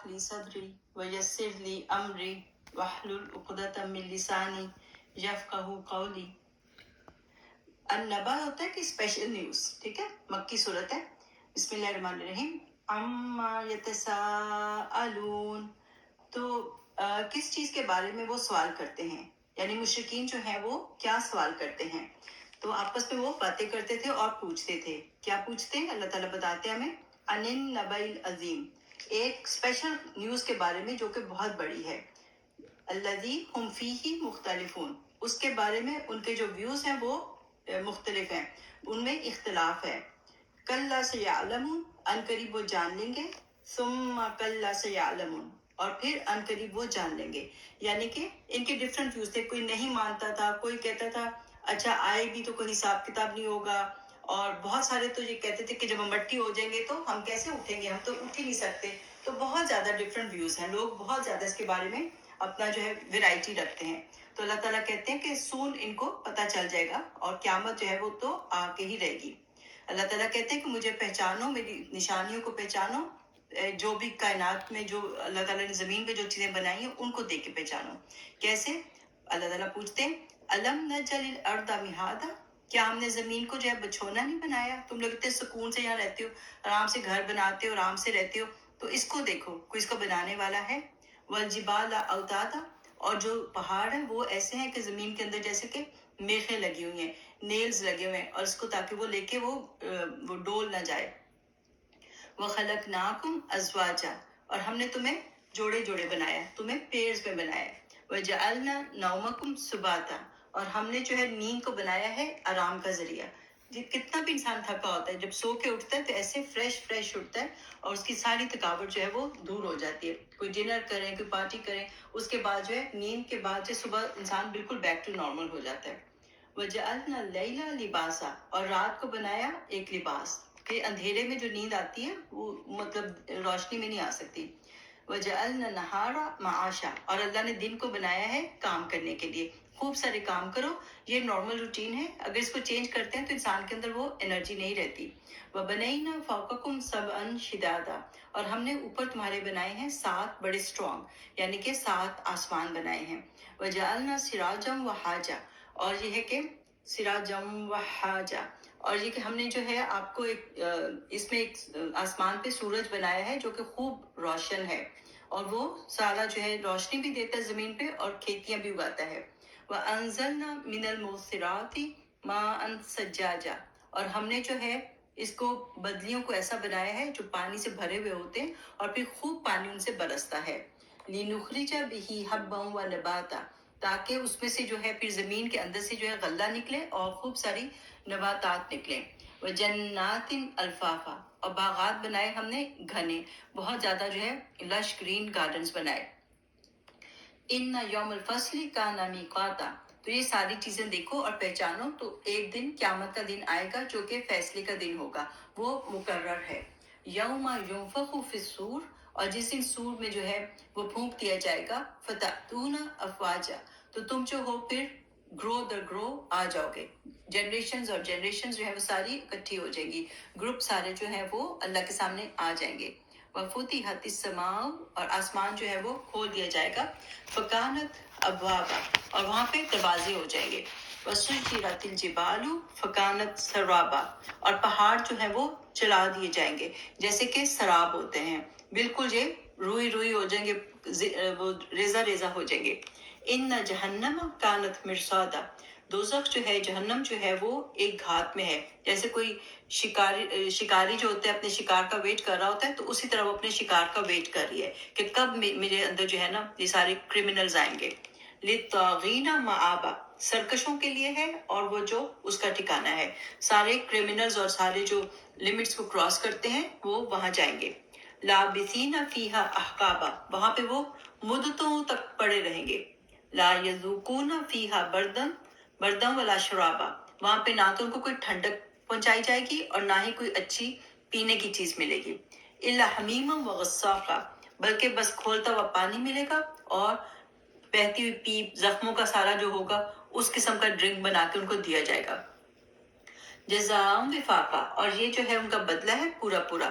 لی صدری ویسر لی امری واحلل عقدۃ من لسانی یفقہوا قولی. النبا ہوتا ہے کہ اسپیشل نیوز. ٹھیک ہے, مکی صورت ہے. بسم اللہ الرحمن الرحیم. عما یتساءلون, تو کس چیز کے بارے میں وہ سوال کرتے ہیں, یعنی مشرکین جو ہیں وہ کیا سوال کرتے ہیں. تو آپس میں وہ باتیں کرتے تھے اور پوچھتے تھے. کیا پوچھتے ہیں, اللہ تعالیٰ بتاتے ہیں ہمیں, عن النبأ العظیم, ایک اسپیشل نیوز کے بارے میں جو کہ بہت بڑی ہے. الذی ہم فیہ مختلفون, اس کے بارے میں ان کے جو ویوز ہیں وہ مختلف ہیں, ان میں اختلاف ہے. کلا سیعلمون, ان قریب وہ جان لیں گے. ثم کلا سیعلمون, اور پھر ان قریب وہ جان لیں گے. یعنی کہ ان کے ڈفرینٹ ویوز تھے. کوئی نہیں مانتا تھا, کوئی کہتا تھا اچھا آئے گی تو کوئی حساب کتاب نہیں ہوگا, اور بہت سارے تو یہ کہتے تھے کہ جب ہم مٹی ہو جائیں گے تو ہم کیسے اٹھیں گے, ہم تو اٹھ ہی نہیں سکتے. تو بہت زیادہ ڈفرینٹ ویوز ہیں, لوگ بہت زیادہ اس کے بارے میں اپنا جو ہے ویرائٹی رکھتے ہیں. تو اللہ تعالیٰ کہتے ہیں کہ سون ان کو پتہ چل جائے گا, اور قیامت جو ہے وہ تو آ کے ہی رہے گی. اللہ تعالیٰ کہتے ہیں کہ مجھے پہچانو, میری نشانیوں کو پہچانو, جو بھی کائنات میں جو اللہ تعالیٰ نے زمین پہ جو چیزیں بنائی ہیں ان کو دیکھ کے پہچانو. کیسے؟ اللہ تعالیٰ پوچھتے ہیں الم نجعل الارض مہادا, کیا ہم نے زمین کو جو ہے بچھونا نہیں بنایا؟ تم لوگ اتنے سکون سے یہاں رہتے ہو, آرام سے گھر بناتے ہو, آرام سے رہتے ہو, تو اس کو دیکھو, کوئی اس کو بنانے والا ہے. والجبال اوتادا, اور جو پہاڑ ہیں وہ ایسے ہیں کہ زمین کے اندر جیسے کہ میخیں لگی ہوئی ہیں, نیلز لگے ہوئے ہیں, اور اس کو تاکہ وہ لے کے وہ ڈول نہ جائے. وَخَلَقْنَاكُمْ أَزْوَاجًا, اور ہم نے تمہیں جوڑے جوڑے بنایا, تمہیں پیئرز میں بنایا. وَجَعَلْنَا نَوْمَكُمْ سُبَاتًا, اور ہم نے جو ہے نیند کو بنایا ہے آرام کا ذریعہ. کتنا بھی انسان تھکا ہوتا ہے, جب سو کے اٹھتا ہے تو ایسے فریش اٹھتا ہے, اور اس کی ساری تھکاوٹ جو ہے وہ دور ہو جاتی ہے. کوئی ڈنر کریں, کوئی پارٹی کریں, اس کے بعد جو ہے نیند کے بعد جو صبح انسان بالکل بیک ٹو نارمل ہو جاتا ہے. وَجَعَلْنَا اللَّيْلَ لِبَاسًا, اور رات کو بنایا ایک لباس, کہ اندھیرے میں جو نیند آتی ہے وہ مطلب روشنی میں نہیں آ سکتی. وَجَعَلْنَا النَّهَارَ مَعَاشًا, اور اللہ نے دن کو بنایا ہے کام کرنے کے لیے. خوب سارے کام کرو, یہ نارمل روٹین ہے, اگر اس کو چینج کرتے ہیں تو انسان کے اندر وہ انرجی نہیں رہتی. وَبَنَيْنَا فَوْقَكُمْ سَبْعًا شِدَادًا, اور ہم نے اوپر تمہارے بنائے ہیں 7 بڑے اسٹرانگ, یعنی کہ 7 آسمان بنائے ہیں. وَجَعَلْنَا سِرَاجًا وَحَاجًا, اور یہ ہے کہ سِرَاجًا وَحَاجًا, اور یہ کہ ہم نے جو ہے آپ کو ایک اس میں ایک آسمان پہ سورج بنایا ہے جو کہ خوب روشن ہے, اور وہ سارا جو ہے روشنی بھی دیتا ہے زمین پہ, اور کھیتیاں بھی اگاتا ہے. وَأَنزَلْنَا مِنَ الْمُعْصِرَاتِ مَاءً ثَجَّاجًا, اور ہم نے جو ہے اس کو بدلیوں کو ایسا بنایا ہے جو پانی سے بھرے ہوئے ہوتے ہیں, اور پھر خوب پانی ان سے برستا ہے. لِنُخْرِجَ بِهِ حَبًّا وَنَبَاتًا, تاکہ اس میں سے جو ہے پھر زمین کے اندر سے جو ہے غلہ نکلے اور خوب ساری نباتات نکلیں. وَجَنَّاتٍ أَلْفَافًا, اور باغات بنائے ہم نے گھنے, بہت زیادہ جو ہے لش گرین گارڈنز بنائے. إِنَّ يَوْمَ الْفَصْلِ كَانَ مِيقَاتًا, تو یہ ساری چیزیں دیکھو اور پہچانو, تو ایک دن قیامت کا دن آئے گا جو کہ فیصلے کا دن ہوگا, وہ مقرر ہے. يَوْمَ يُنفَخُ فِي الصُّورِ, اور جس دن سور میں جو ہے وہ پھونک دیا جائے گا. فَتَأْتُونَ أَفْوَاجًا, تو تم جو ہو پھر گرو در گرو آ جاؤ گے. جنریشنز اور جنریشنز جو ہے وہ ساری اکٹھی ہو جائیں گی, گروپ سارے جو ہیں وہ اللہ کے سامنے آ جائیں گے. وَفُتِحَتِ السَّمَاءُ, اور آسمان جو ہے وہ کھول دیا جائے گا. فَكَانَتْ أَبْوَابًا, اور وہاں پہ دروازے ہو جائیں گے. وَسُيِّرَتِ الْجِبَالُ فَكَانَتْ سَرَابًا, اور پہاڑ جو ہے وہ چلا دیے جائیں گے جیسے کہ سراب ہوتے ہیں, بالکل یہ روئی ہو جائیں گے, وہ ریزہ ہو جائیں گے. إِنَّ جَهَنَّمَ كَانَتْ مِرْصَادًا, دوزخ جو ہے, جہنم جو ہے وہ ایک گھات میں ہے, جیسے کوئی شکاری جو ہوتا ہے اپنے شکار کا ویٹ کر رہا ہوتا ہے, تو اسی طرح وہ اپنے شکار کا ویٹ کر رہی ہے کہ کب میرے اندر جو ہے نا یہ سارے کرمنلز آئیں گے. لِلطَّاغِينَ مَآبًا, سرکشوں کے لیے ہے, اور وہ جو اس کا ٹھکانہ ہے, سارے کرمنلز اور سارے جو لمٹس کو کراس کرتے ہیں وہ وہاں جائیں گے. لَابِثِينَ فِيهَا أَحْقَابًا, وہاں پہ وہ مدتوں تک پڑے رہیں گے. لا یذوقون فیہا بردن ولا شرابا, وہاں پہ نہ تو ان کو کوئی ٹھنڈک پہنچائی جائے گی اور نہ ہی کوئی اچھی پینے کی چیز ملے گی. الا حمیما وغساقا, بلکہ بس کھولتا ہوا پانی ملے گا, اور بہتی ہوئی پیپ, زخموں کا سارا جو ہوگا اس قسم کا ڈرنک بنا کے ان کو دیا جائے گا. جزاء وفاقا, اور یہ جو ہے ان کا بدلہ ہے پورا.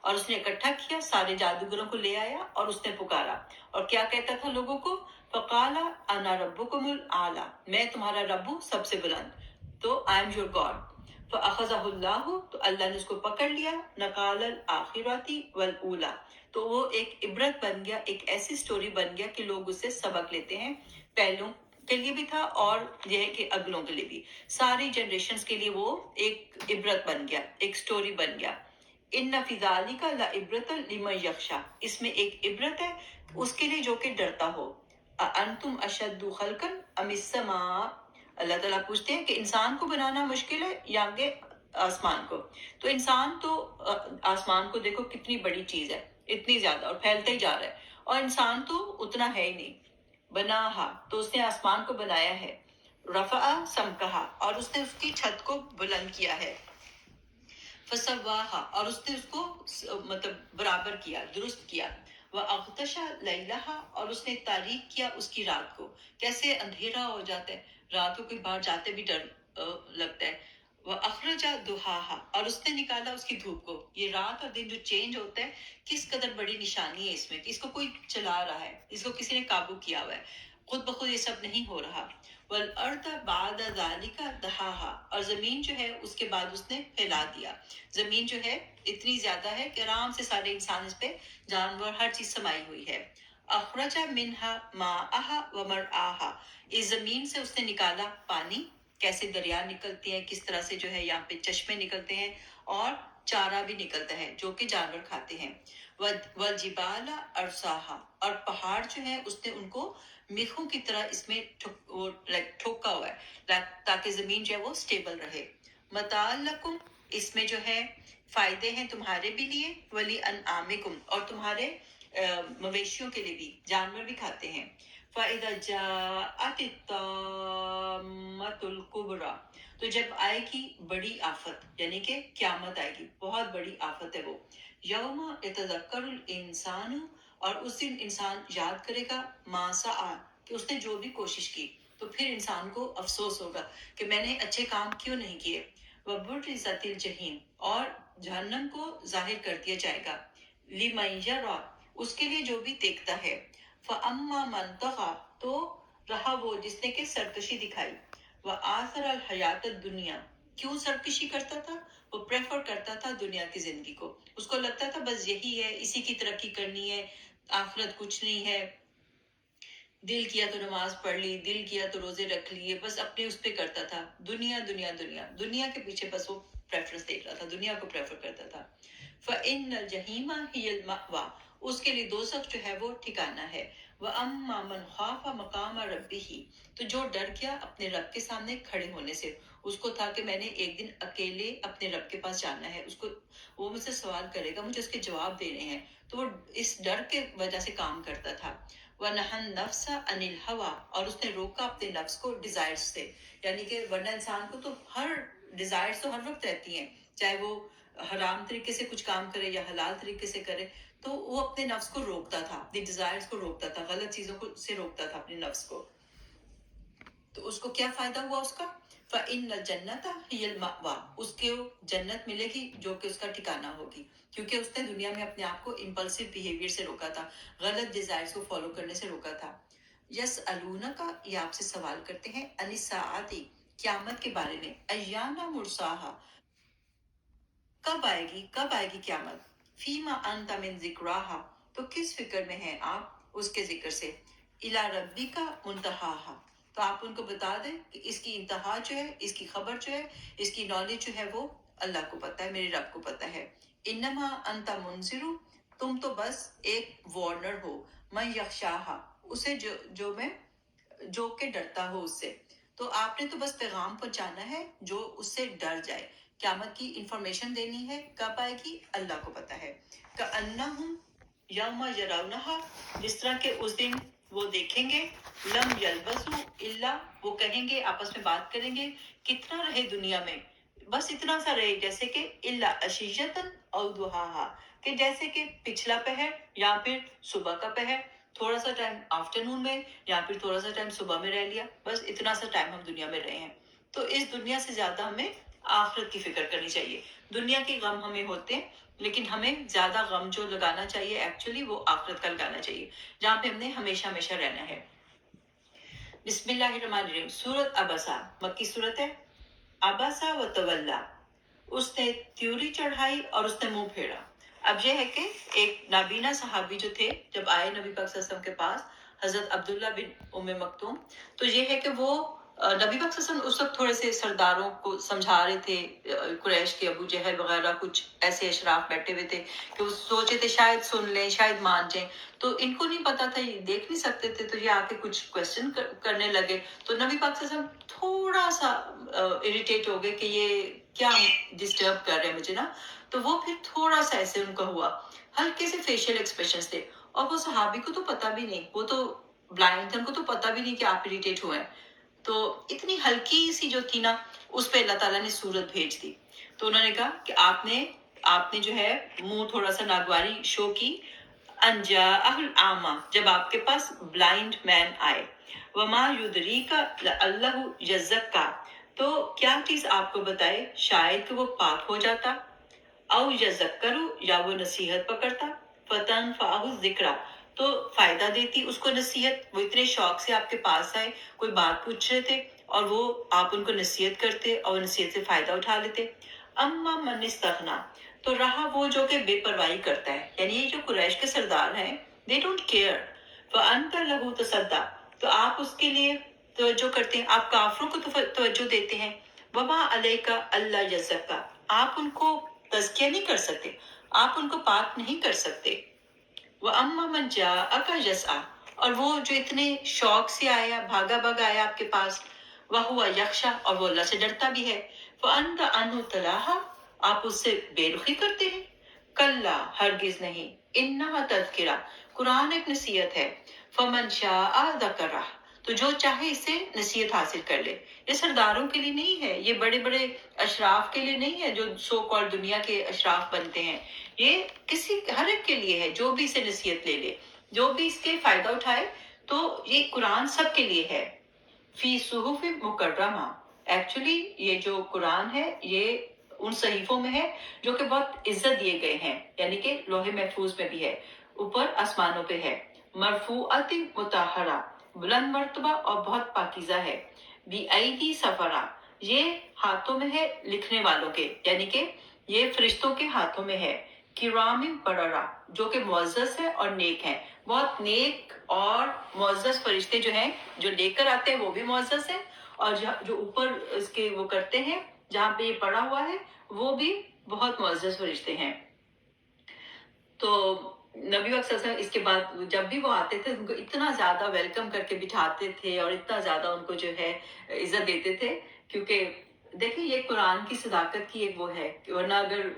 اور اس نے اکٹھا کیا، سارے جادوگروں کو لے آیا اور اس نے پکارا اور کیا کہتا تھا لوگوں کو، فقالا انا ربکم الاعلی، میں تمہارا رب ہوں سب سے بلند، تو آئی ایم یور گاڈ۔ فاخذہ اللہ، تو اللہ نے اس کو پکڑ لیا، نقال الاخرتی والاولی، تو وہ ایک عبرت بن گیا، ایک ایسی سٹوری بن گیا کہ لوگ اس سے سبق لیتے ہیں، پہلوں کے لیے بھی تھا اور یہ ہے کہ اگلوں کے لیے بھی، ساری جنریشنز کے لیے وہ ایک عبرت بن گیا، ایک سٹوری بن گیا۔ ان فی ذالک لعبرۃ لمن یخشی، اس میں ایک عبرت ہے اس کے لیے جو کہ ڈرتا ہو۔ انتم اشد خلقا ام السماء، اللہ تعالیٰ پوچھتے ہیں کہ انسان کو بنانا مشکل ہے یا کہ آسمان کو؟ تو انسان تو آسمان کو دیکھو کتنی بڑی چیز ہے، اتنی زیادہ، اور پھیلتا ہی جا رہا ہے، اور انسان تو اتنا ہے ہی نہیں۔ بناہا، تو اس نے آسمان کو بنایا ہے، رفع سمکہا، اور اس نے اس کی چھت کو بلند کیا ہے، فسواہا، اور اس نے اس کو مطلب برابر کیا، درست کیا، وَأَغْطَشَ لَيْلَهَا، اور اس نے تاریک کیا اس کی رات کو، کیسے اندھیرا ہو جاتا ہے رات کو، کوئی باہر جاتے بھی ڈر لگتا ہے، وَأَخْرَجَ دُحَاهَا، اور اس نے نکالا اس کی دھوپ کو۔ یہ رات اور دن جو چینج ہوتا ہے کس قدر بڑی نشانی ہے اس میں، کہ اس کو کوئی چلا رہا ہے، اس کو کسی نے قابو کیا ہوا ہے، خود بخود یہ سب نہیں ہو رہا۔ وَالْأَرْضَ بَعْدَ ذَلِكَ دَحَاهَا، اور زمین جو ہے اس کے بعد اس نے پھیلا دیا، زمین جو ہے اتنی زیادہ ہے کہ آرام سے سارے انسان اس پہ، جانور، ہر چیز سمائی ہوئی ہے۔ اخرج منها ماءها ومرعاها، اس زمین سے اس نے نکالا پانی، کیسے دریا نکلتے ہیں، کس طرح سے جو ہے یہاں پہ چشمے نکلتے ہیں، اور چارہ بھی نکلتا ہے جو کہ جانور کھاتے ہیں۔ والجبال ارساها، اور پہاڑ جو ہے اس نے ان کو میخوں کی طرح اس میں ٹھوکا ہوا ہے تاکہ زمین جو ہے وہ سٹیبل رہے۔ متاع لکم، اس میں جو ہے فائدے ہیں تمہارے بھی لیے، ولی انعامکم، اور تمہارے مویشیوں کے لیے بھی، جانور بھی کھاتے ہیں۔ فَإِذَا جَاءَتِ الطَّامَّةُ الْكُبْرىٰ، تو جب آئے گی بڑی آفت، یعنی کہ قیامت آئے گی، بہت بڑی آفت ہے وہ، یوم یتذکر الانسان، اور اس دن انسان یاد کرے گا، ما سعی، کہ اس نے جو بھی کوشش کی، تو پھر انسان کو افسوس ہوگا کہ میں نے اچھے کام کیوں نہیں کیے۔ وَبُرِّزَتِ الْجَحِیمُ، اور جہنم کو ظاہر کر دیا جائے گا، لِمَن یَرَىٰ، اس کے لیے جو بھی دیکھتا ہے، فَأَمَّا مَن طَغَىٰ، تو رہا وہ جس نے کہ سرکشی دکھائی، وَآثَرَ الْحَیَاةَ الدُّنْیَا، کیوں سرکشی کرتا تھا؟ وہ پریفر کرتا تھا دنیا کی زندگی کو، اس کو لگتا تھا بس یہی ہے، اسی کی ترقی کرنی ہے، آخرت کچھ نہیں ہے، دل کیا تو نماز پڑھ لی، دل کیا تو روزے رکھ لیے، بس اپنے اس پہ کرتا تھا، دنیا دنیا دنیا دنیا کے پیچھے بس وہ پریفرنس دیکھ رہا تھا، دنیا کو پریفر کرتا تھا۔ فَإِنَّ الْجَحِيمَ هِيَ الْمَأْوَىٰ، اس کے لیے دوزخ جو ہے وہ ٹھکانہ ہے۔ وَأَمَّا مَنْ خَافَ مَقَامَ رَبِّهِ، تو جو ڈر گیا اپنے رب کے سامنے کھڑے ہونے سے، اس کو تھا کہ میں نے ایک دن اکیلے اپنے رب کے پاس جانا ہے، اس کو، وہ مجھ سے سوال کرے گا، مجھے اس کے جواب دینے ہیں، تو وہ اس ڈر کے وجہ سے کام کرتا تھا۔ وَنَهَى النَّفْسَ عَنِ الْهَوَىٰ، اور اس نے روکا اپنے نفس کو ڈیزائرز سے، یعنی کہ ورنہ انسان کو تو ہر ڈیزائرز تو ہر وقت رہتی ہیں، چاہے وہ حرام طریقے سے کچھ کام کرے یا حلال طریقے سے کرے، تو وہ اپنے نفس کو روکتا تھا، اپنی ڈیزائرز کو روکتا تھا، غلط چیزوں کو سے روکتا تھا اپنے نفس کو، تو اس کو کیا فائدہ ہوا اس کا؟ فَإِنَّ الْجَنَّةَ هِيَ الْمَأْوَىٰ، اس کو جنت ملے گی جو کہ اس کا ٹھکانہ ہوگی، کیونکہ اس نے دنیا میں اپنے آپ کو امپلسو بیہیویئر سے روکا تھا، غلط ڈیزائرز کو فالو کرنے سے روکا تھا۔ یسألونک، یہ آپ سے سوال کرتے ہیں، عن الساعۃ، قیامت کے بارے میں، ایان مرساہا، کب آئے گی، کب آئے گی قیامت، فیما انت من ذکراہا، تو کس فکر میں ہیں آپ اس کے ذکر سے، الی ربک منتہاہا، تو آپ ان کو بتا دیں کہ اس کی انتہا جو ہے، اس کی خبر جو ہے، اس کی نالج جو ہے وہ اللہ کو پتہ ہے، میرے رب کو پتہ ہے۔ انما انت منذر، تم تو بس ایک وارنر ہو، من یخشاہا، اسے جو کہ ڈرتا ہو اس سے، تو آپ نے تو بس پیغام پہنچانا ہے جو اس سے ڈر جائے، قیامت کی انفارمیشن دینی ہے، کب آئے گی اللہ کو پتہ ہے۔ کأنہم یوم یرونہا، جس طرح کہ اس دن وہ دیکھیں گے، لم یلبسوا الا، وہ کہیں گے آپس میں بات کریں گے، کتنا رہے دنیا میں، بس اتنا سا رہے، جیسے کہ الا عشیۃً او ضحاہا، کہ جیسے کہ پچھلا پہر یا پھر صبح کا پہر، تھوڑا سا ٹائم آفٹرنون میں یا پھر تھوڑا سا ٹائم صبح میں رہ لیا، بس اتنا سا ٹائم ہم دنیا میں رہے ہیں۔ تو اس دنیا سے زیادہ ہمیں آخرت کی فکر کرنی چاہیے، دنیا کے غم ہمیں ہوتے ہیں لیکن ہمیں زیادہ غم جو لگانا چاہیے ایکچولی وہ آخرت کا لگانا چاہیے جہاں پہ ہم نے ہمیشہ ہمیشہ رہنا ہے. بسم اللہ الرحمن الرحیم. سورت ابسا مکی صورت ہے. ابسا و تولا، اس نے تیوری چڑھائی اور اس نے منہ پھیرا. اب یہ ہے کہ ایک نابینا صحابی جو تھے جب آئے نبی پاک صلی اللہ علیہ وسلم کے پاس، حضرت عبداللہ بن ام مکتوم، تو یہ ہے کہ وہ نبی پاک صلی اللہ علیہ وسلم اس وقت تھوڑے سے سرداروں کو سمجھا رہے تھے، قریش کے ابو جہل وغیرہ کچھ ایسے اشراف بیٹھے ہوئے تھے کہ وہ سوچے تھے شاید سن لیں شاید مان جائیں. تو ان کو نہیں پتا تھا، یہ دیکھ نہیں سکتے تھے، تو یہ آ کے کچھ کوشچن کرنے لگے. تو نبی پاک صلی اللہ علیہ وسلم تھوڑا سا اریٹیٹ ہو گئے کہ یہ کیا ڈسٹرب کر رہے ہیں مجھے نا. تو وہ پھر تھوڑا سا ایسے ان کا ہوا، ہلکے سے فیشیل ایکسپریشنز تھے. اور وہ صحابی کو تو پتا بھی نہیں، وہ تو بلائنڈ تھے، ان کو تو پتا بھی نہیں کہ آپ اریٹیٹ ہوئے ہیں. تو اتنی ہلکی سی جو تھی نا، اس پہ اللہ تعالیٰ نے سورت بھیج دی. تو انہوں نے کہا کہ آپ نے جو ہے منہ تھوڑا سا ناگواری شو کی. انجا اعما، جب آپ کے پاس بلائنڈ مین آئے. وما یدریکا اللہ یزکا، تو کیا چیز آپ کو بتائے شاید کہ وہ پاک ہو جاتا. او یذکرو، یا وہ نصیحت پکڑتا. فتنفعہ الذکریٰ، تو فائدہ دیتی اس کو نصیحت. وہ اتنے شوق سے آپ کے پاس آئے، کوئی بات پوچھ رہے تھے اور وہ آپ ان کو نصیحت کرتے اور نصیحت سے فائدہ اٹھا لیتے. اما من استغنا، تو رہا وہ جو کہ بے پرواہی کرتا ہے، یعنی یہ جو قریش کے سردار ہیں they don't care. فانت لہو تصدی، تو آپ اس کے لیے توجہ کرتے ہیں، آپ کافروں کو توجہ دیتے ہیں. وما علیک اللہ یزکا، آپ ان کو تزکیہ نہیں کر سکتے، آپ ان کو پاک نہیں کر سکتے. وَأَمَّا مَنْ جَاءَكَ يَسْعَىٰ، اور وہ جو اتنے شوق سے آیا، بھاگا بھاگا آیا آپ کے پاس. وَهُوَ يَخْشَىٰ، اور وہ اللہ سے ڈرتا بھی ہے. فَأَنْتَ عَنْهُ تَلَاهَا، آپ اس سے بے رخی کرتے ہیں. کَلَّا، ہرگز نہیں. إِنَّهَا تَذْکِرَةٌ، قرآن ایک نصیحت ہے. فَمَنْ شَاءَ ذَكَرَهُ، تو جو چاہے اس سے نصیحت حاصل کر لے. یہ سرداروں کے لیے نہیں ہے، یہ بڑے بڑے اشراف کے لیے نہیں ہے جو سو کال دنیا کے اشراف بنتے ہیں. یہ کسی ہر ایک کے لیے ہے جو بھی اسے نصیحت لے لے، جو بھی اس کے فائدہ اٹھائے. تو یہ قرآن سب کے لیے ہے. فی صحف مکرمہ، ایکچولی یہ جو قرآن ہے یہ ان صحیفوں میں ہے جو کہ بہت عزت دیے گئے ہیں، یعنی کہ لوح محفوظ میں بھی ہے، اوپر آسمانوں پہ ہے. مرفوعۃ مطہرہ، بلند مرتبہ اور بہت پاکیزہ ہے. بِأَیدی سفرہ، یہ ہاتھوں میں ہے لکھنے والوں کے، یعنی کہ یہ فرشتوں کے ہاتھوں میں ہے. کرام بررہ، جو کہ معزز ہے اور نیک ہیں. بہت نیک اور معزز فرشتے جو ہیں جو لے کر آتے ہیں وہ بھی معزز ہیں، اور جو اوپر اس کے وہ کرتے ہیں جہاں پہ یہ پڑا ہوا ہے وہ بھی بہت معزز فرشتے ہیں. تو نبی صلی اللہ علیہ وسلم اس کے بعد جب بھی وہ آتے تھے ان کو اتنا زیادہ ویلکم کر کے بٹھاتے تھے اور اتنا زیادہ ان کو جو ہے عزت دیتے تھے، کیونکہ دیکھیں یہ قرآن کی صداقت کی ایک وہ ہے کہ ورنہ اگر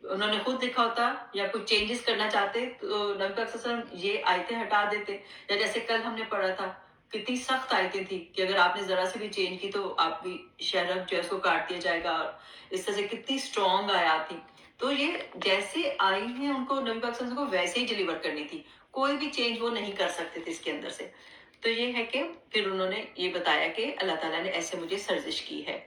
انہوں نے خود لکھا ہوتا یا کچھ چینجز کرنا چاہتے تو نبی پاک صلی اللہ علیہ وسلم یہ آیتیں ہٹا دیتے. یا جیسے کل ہم نے پڑھا تھا کتنی سخت آیتیں تھی کہ اگر آپ نے ذرا سے بھی چینج کی تو آپ کی شہرت جو ہے اس کو کاٹ دیا جائے گا. اس طرح سے کتنی اسٹرانگ آیات تھی. تو یہ جیسے آئی ہیں ان کو نبی پاک صلی اللہ علیہ وسلم کو ویسے ہی ڈلیور کرنی تھی، کوئی بھی چینج وہ نہیں کر سکتے تھے اس کے اندر سے. تو یہ ہے کہ پھر انہوں نے یہ بتایا کہ اللہ تعالیٰ نے ایسے مجھے سرزش کی ہے.